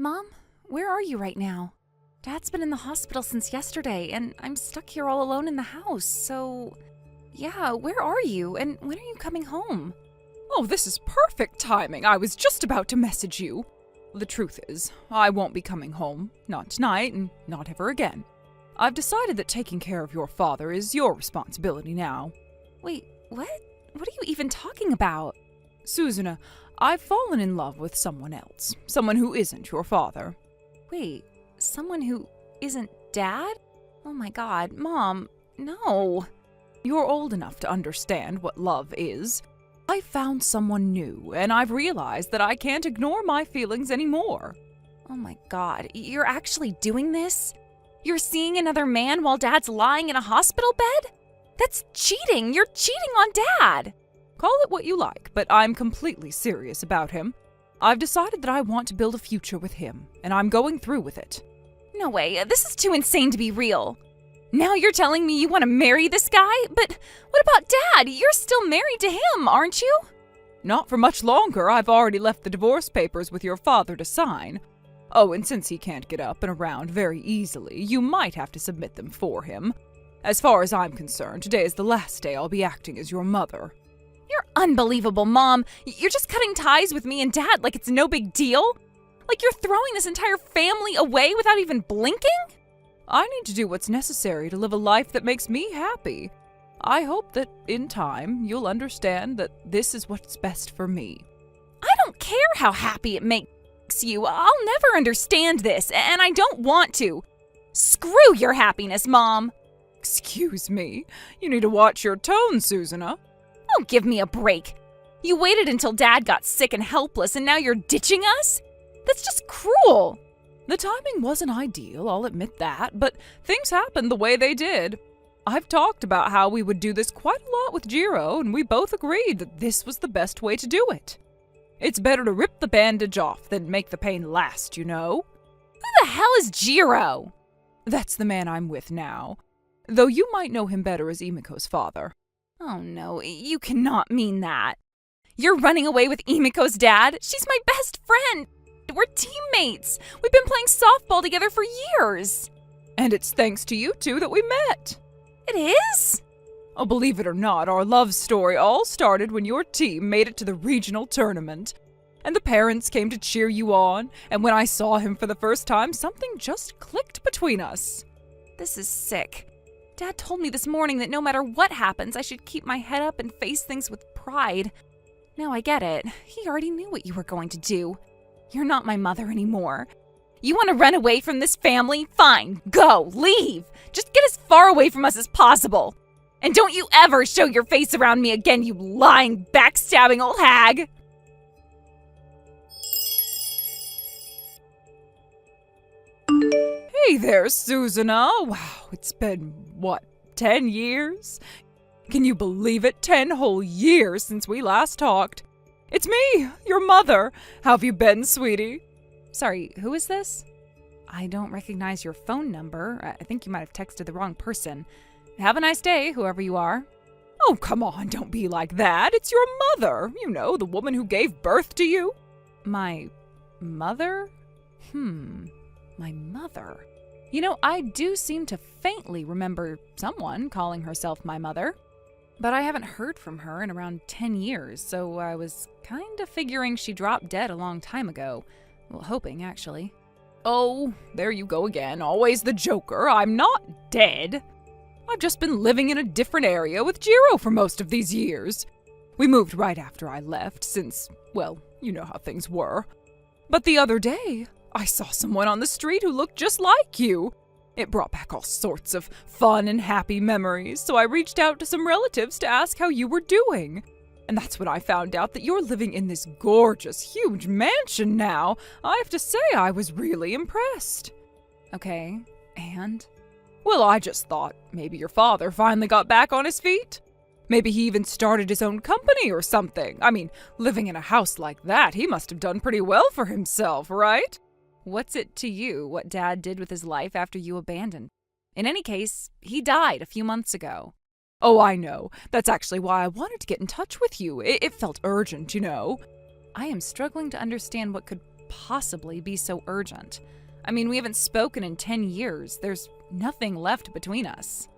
Mom, where are you right now? Dad's been in the hospital since yesterday, and I'm stuck here all alone in the house, so... Yeah, where are you, and when are you coming home? Oh, this is perfect timing. I was just about to message you. The truth is, I won't be coming home. Not tonight, and not ever again. I've decided that taking care of your father is your responsibility now. Wait, what? What are you even talking about? Susanna, I've fallen in love with someone else. Someone who isn't your father. Wait, someone who isn't Dad? Oh my God, Mom, no. You're old enough to understand what love is. I found someone new, and I've realized that I can't ignore my feelings anymore. Oh my God, you're actually doing this? You're seeing another man while Dad's lying in a hospital bed? That's cheating! You're cheating on Dad! Call it what you like, but I'm completely serious about him. I've decided that I want to build a future with him, and I'm going through with it. No way, this is too insane to be real. Now you're telling me you want to marry this guy? But what about Dad? You're still married to him, aren't you? Not for much longer. I've already left the divorce papers with your father to sign. Oh, and since he can't get up and around very easily, you might have to submit them for him. As far as I'm concerned, today is the last day I'll be acting as your mother. You're unbelievable, Mom. You're just cutting ties with me and Dad like it's no big deal? Like you're throwing this entire family away without even blinking? I need to do what's necessary to live a life that makes me happy. I hope that, in time, you'll understand that this is what's best for me. I don't care how happy it makes you. I'll never understand this, and I don't want to. Screw your happiness, Mom. Excuse me. You need to watch your tone, Susanna. Oh, give me a break. You waited until Dad got sick and helpless, and now you're ditching us? That's just cruel. The timing wasn't ideal, I'll admit that, but things happened the way they did. I've talked about how we would do this quite a lot with Jiro, and we both agreed that this was the best way to do it. It's better to rip the bandage off than make the pain last, you know? Who the hell is Jiro? That's the man I'm with now, though you might know him better as Imiko's father. Oh no, you cannot mean that. You're running away with Imiko's dad? She's my best friend. We're teammates. We've been playing softball together for years. And it's thanks to you two that we met. It is? Oh, believe it or not, our love story all started when your team made it to the regional tournament. And the parents came to cheer you on, and when I saw him for the first time, something just clicked between us. This is sick. Dad told me this morning that no matter what happens, I should keep my head up and face things with pride. Now I get it. He already knew what you were going to do. You're not my mother anymore. You want to run away from this family? Fine, go, leave. Just get as far away from us as possible. And don't you ever show your face around me again, you lying, backstabbing old hag. Hey there, Susanna. Wow, it's been, 10 years? Can you believe it? 10 whole years since we last talked. It's me, your mother. How have you been, sweetie? Sorry, who is this? I don't recognize your phone number. I think you might have texted the wrong person. Have a nice day, whoever you are. Oh, come on, don't be like that. It's your mother. You know, the woman who gave birth to you. My mother? My mother. You know, I do seem to faintly remember someone calling herself my mother. But I haven't heard from her in around 10 years, so I was kind of figuring she dropped dead a long time ago. Well, hoping, actually. Oh, there you go again. Always the joker. I'm not dead. I've just been living in a different area with Jiro for most of these years. We moved right after I left, since, well, you know how things were. But the other day, I saw someone on the street who looked just like you. It brought back all sorts of fun and happy memories, so I reached out to some relatives to ask how you were doing. And that's when I found out that you're living in this gorgeous, huge mansion now. I have to say, I was really impressed. Okay, and? Well, I just thought maybe your father finally got back on his feet. Maybe he even started his own company or something. I mean, living in a house like that, he must have done pretty well for himself, right? What's it to you what Dad did with his life after you abandoned? In any case, he died a few months ago. Oh, I know. That's actually why I wanted to get in touch with you. It felt urgent, you know. I am struggling to understand what could possibly be so urgent? I mean, we haven't spoken in 10 years. There's nothing left between us.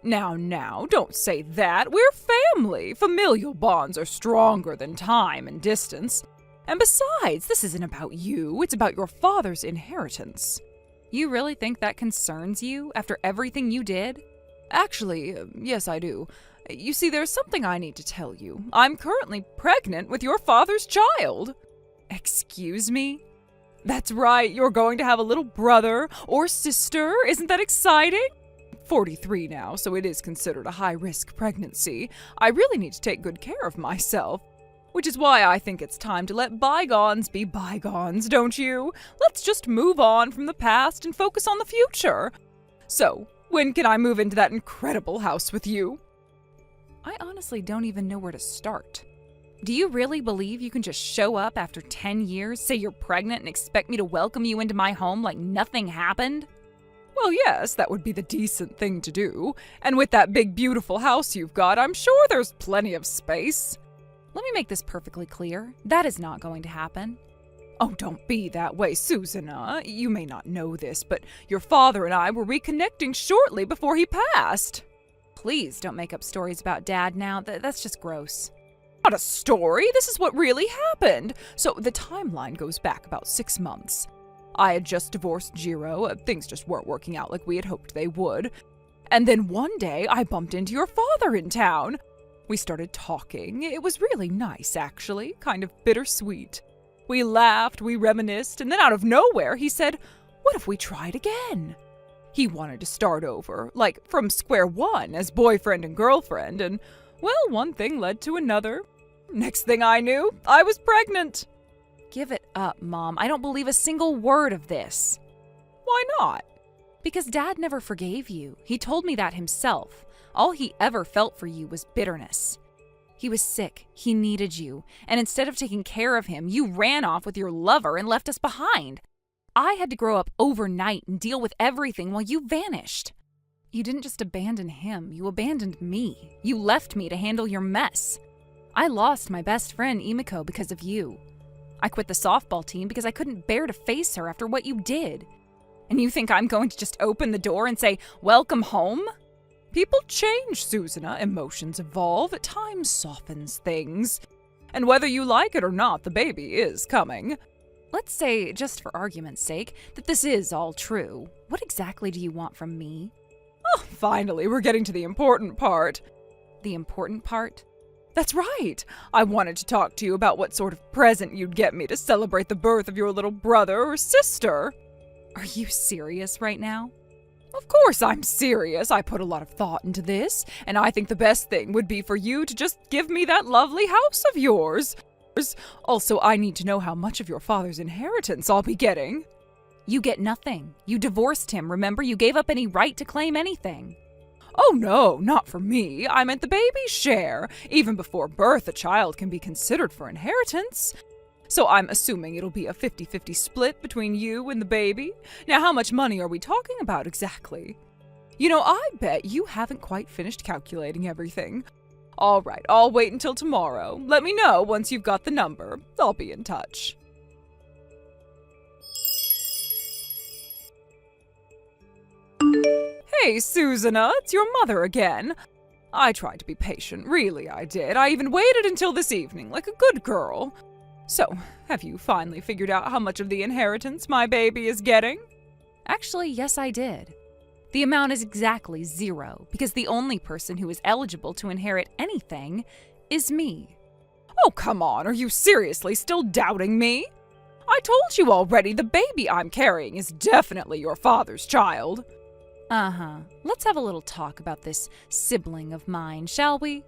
Now, don't say that. We're family. Familial bonds are stronger than time and distance. And besides, this isn't about you. It's about your father's inheritance. You really think that concerns you after everything you did? Actually, yes, I do. You see, there's something I need to tell you. I'm currently pregnant with your father's child. Excuse me? That's right, you're going to have a little brother or sister. Isn't that exciting? 43 now, so it is considered a high-risk pregnancy. I really need to take good care of myself. Which is why I think it's time to let bygones be bygones, don't you? Let's just move on from the past and focus on the future. So, when can I move into that incredible house with you? I honestly don't even know where to start. Do you really believe you can just show up after 10 years, say you're pregnant, and expect me to welcome you into my home like nothing happened? Well, yes, that would be the decent thing to do. And with that big, beautiful house you've got, I'm sure there's plenty of space. Let me make this perfectly clear. That is not going to happen. Oh, don't be that way, Susanna. You may not know this, but your father and I were reconnecting shortly before he passed. Please don't make up stories about Dad now. That's just gross. Not a story. This is what really happened. So the timeline goes back about 6 months. I had just divorced Jiro. Things just weren't working out like we had hoped they would. And then one day I bumped into your father in town. We started talking. It was really nice, actually, kind of bittersweet. We laughed, we reminisced, and then out of nowhere he said, "What if we tried again?" He wanted to start over, like from square one as boyfriend and girlfriend, and, well, one thing led to another. Next thing I knew, I was pregnant. Give it up, Mom. I don't believe a single word of this. Why not? Because Dad never forgave you. He told me that himself. All he ever felt for you was bitterness. He was sick. He needed you. And instead of taking care of him, you ran off with your lover and left us behind. I had to grow up overnight and deal with everything while you vanished. You didn't just abandon him. You abandoned me. You left me to handle your mess. I lost my best friend, Emiko, because of you. I quit the softball team because I couldn't bear to face her after what you did. And you think I'm going to just open the door and say, "Welcome home"? People change, Susanna. Emotions evolve. Time softens things. And whether you like it or not, the baby is coming. Let's say, just for argument's sake, that this is all true. What exactly do you want from me? Oh, finally, we're getting to the important part. The important part? That's right. I wanted to talk to you about what sort of present you'd get me to celebrate the birth of your little brother or sister. Are you serious right now? Of course I'm serious. I put a lot of thought into this, and I think the best thing would be for you to just give me that lovely house of yours. Also, I need to know how much of your father's inheritance I'll be getting. You get nothing. You divorced him, remember? You gave up any right to claim anything. Oh no, not for me. I meant the baby's share. Even before birth, a child can be considered for inheritance. So I'm assuming it'll be a 50-50 split between you and the baby. Now, how much money are we talking about exactly? You know, I bet you haven't quite finished calculating everything. All right, I'll wait until tomorrow. Let me know once you've got the number. I'll be in touch. Hey, Susanna, it's your mother again. I tried to be patient, really I did. I even waited until this evening, like a good girl. So, have you finally figured out how much of the inheritance my baby is getting? Actually, yes, I did. The amount is exactly 0, because the only person who is eligible to inherit anything is me. Oh, come on, are you seriously still doubting me? I told you already, the baby I'm carrying is definitely your father's child. Uh-huh. Let's have a little talk about this sibling of mine, shall we?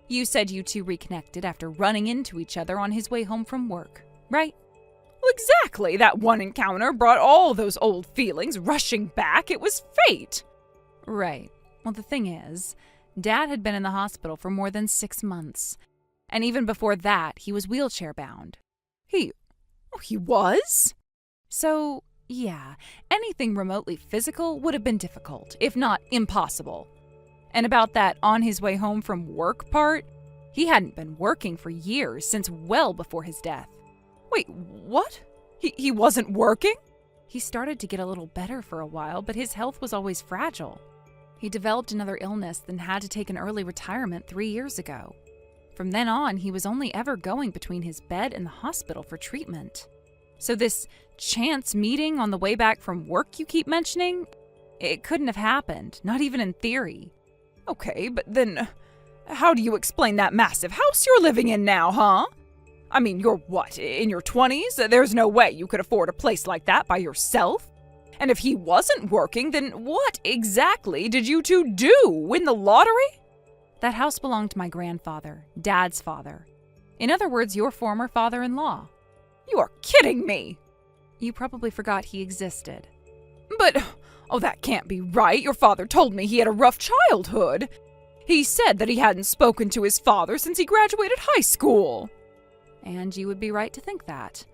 You said you two reconnected after running into each other on his way home from work, right? Well, exactly. That one encounter brought all those old feelings rushing back. It was fate. Right. Well, the thing is, Dad had been in the hospital for more than 6 months. And even before that, he was wheelchair-bound. He was? So, yeah, anything remotely physical would have been difficult, if not impossible. And about that on his way home from work part, he hadn't been working for years, since well before his death. Wait, what? He wasn't working? He started to get a little better for a while, but his health was always fragile. He developed another illness, then had to take an early retirement 3 years ago. From then on, he was only ever going between his bed and the hospital for treatment. So this chance meeting on the way back from work you keep mentioning, it couldn't have happened, not even in theory. Okay, but then how do you explain that massive house you're living in now, huh? I mean, you're what, in your 20s? There's no way you could afford a place like that by yourself. And if he wasn't working, then what exactly did you two do? Win the lottery? That house belonged to my grandfather, Dad's father. In other words, your former father-in-law. You are kidding me. You probably forgot he existed. But, that can't be right. Your father told me he had a rough childhood. He said that he hadn't spoken to his father since he graduated high school. And you would be right to think that.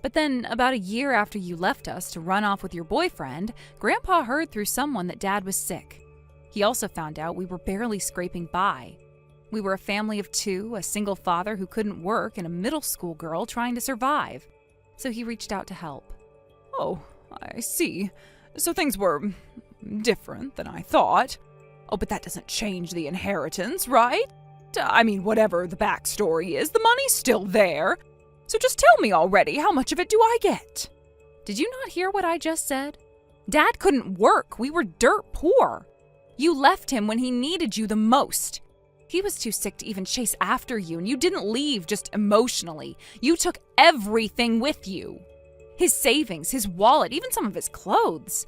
But then, about a year after you left us to run off with your boyfriend, Grandpa heard through someone that Dad was sick. He also found out we were barely scraping by. We were a family of 2, a single father who couldn't work, and a middle school girl trying to survive. So he reached out to help. Oh, I see. So things were different than I thought. Oh, but that doesn't change the inheritance, right? I mean, whatever the backstory is, the money's still there. So just tell me already, how much of it do I get? Did you not hear what I just said? Dad couldn't work. We were dirt poor. You left him when he needed you the most. He was too sick to even chase after you, and you didn't leave just emotionally. You took everything with you. His savings, his wallet, even some of his clothes.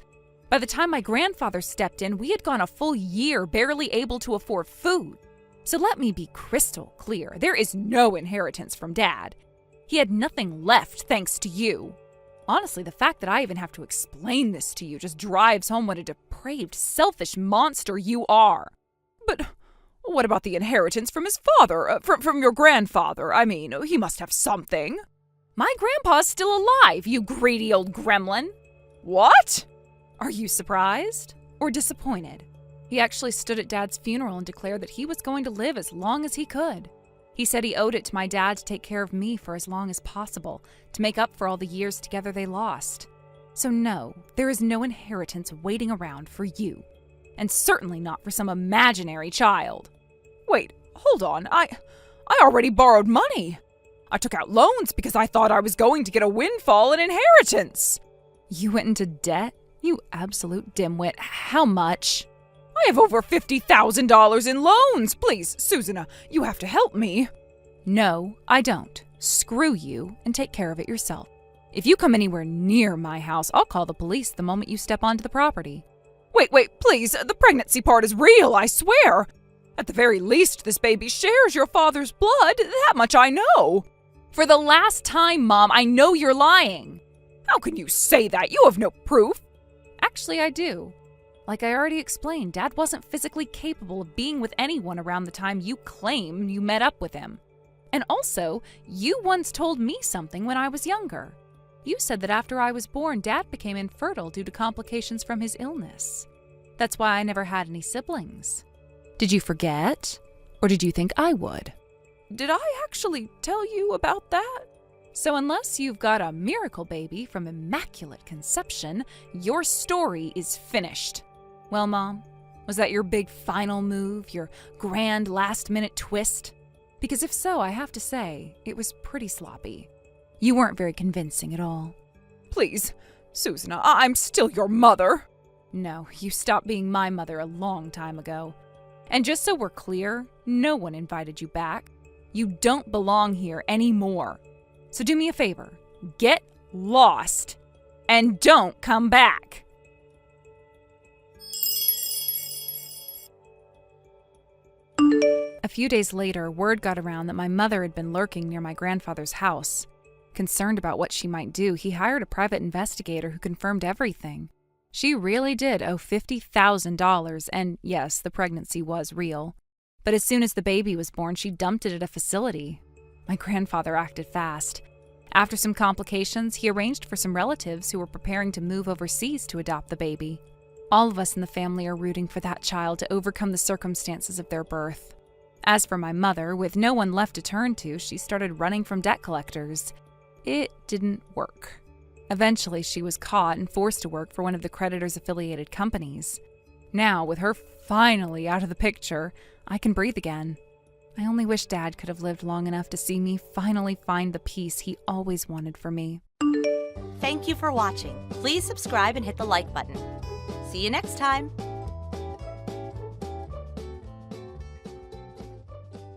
By the time my grandfather stepped in, we had gone a full year barely able to afford food. So let me be crystal clear. There is no inheritance from Dad. He had nothing left thanks to you. Honestly, the fact that I even have to explain this to you just drives home what a depraved, selfish monster you are. But what about the inheritance from his father, from your grandfather? I mean, he must have something. My grandpa's still alive, you greedy old gremlin. What? Are you surprised or disappointed? He actually stood at Dad's funeral and declared that he was going to live as long as he could. He said he owed it to my dad to take care of me for as long as possible, to make up for all the years together they lost. So no, there is no inheritance waiting around for you. And certainly not for some imaginary child. Wait, hold on. I already borrowed money. I took out loans because I thought I was going to get a windfall in inheritance. You went into debt? You absolute dimwit. How much? I have over $50,000 in loans. Please, Susanna, you have to help me. No, I don't. Screw you and take care of it yourself. If you come anywhere near my house, I'll call the police the moment you step onto the property. Wait, please. The pregnancy part is real, I swear. At the very least, this baby shares your father's blood. That much I know. For the last time, Mom, I know you're lying. How can you say that? You have no proof. Actually, I do. Like I already explained, Dad wasn't physically capable of being with anyone around the time you claim you met up with him. And also, you once told me something when I was younger. You said that after I was born, Dad became infertile due to complications from his illness. That's why I never had any siblings. Did you forget? Or did you think I would? Did I actually tell you about that? So unless you've got a miracle baby from immaculate conception, your story is finished. Well, Mom, was that your big final move, your grand last-minute twist? Because if so, I have to say, it was pretty sloppy. You weren't very convincing at all. Please, Susanna, I'm still your mother. No, you stopped being my mother a long time ago. And just so we're clear, no one invited you back. You don't belong here anymore. So do me a favor, get lost, and don't come back. A few days later, word got around that my mother had been lurking near my grandfather's house. Concerned about what she might do, he hired a private investigator who confirmed everything. She really did owe $50,000, and yes, the pregnancy was real. But as soon as the baby was born, she dumped it at a facility. My grandfather acted fast. After some complications, he arranged for some relatives who were preparing to move overseas to adopt the baby. All of us in the family are rooting for that child to overcome the circumstances of their birth. As for my mother, with no one left to turn to, she started running from debt collectors. It didn't work. Eventually, she was caught and forced to work for one of the creditor's affiliated companies. Now, with her finally out of the picture, I can breathe again. I only wish Dad could have lived long enough to see me finally find the peace he always wanted for me. Thank you for watching. Please subscribe and hit the like button. See you next time.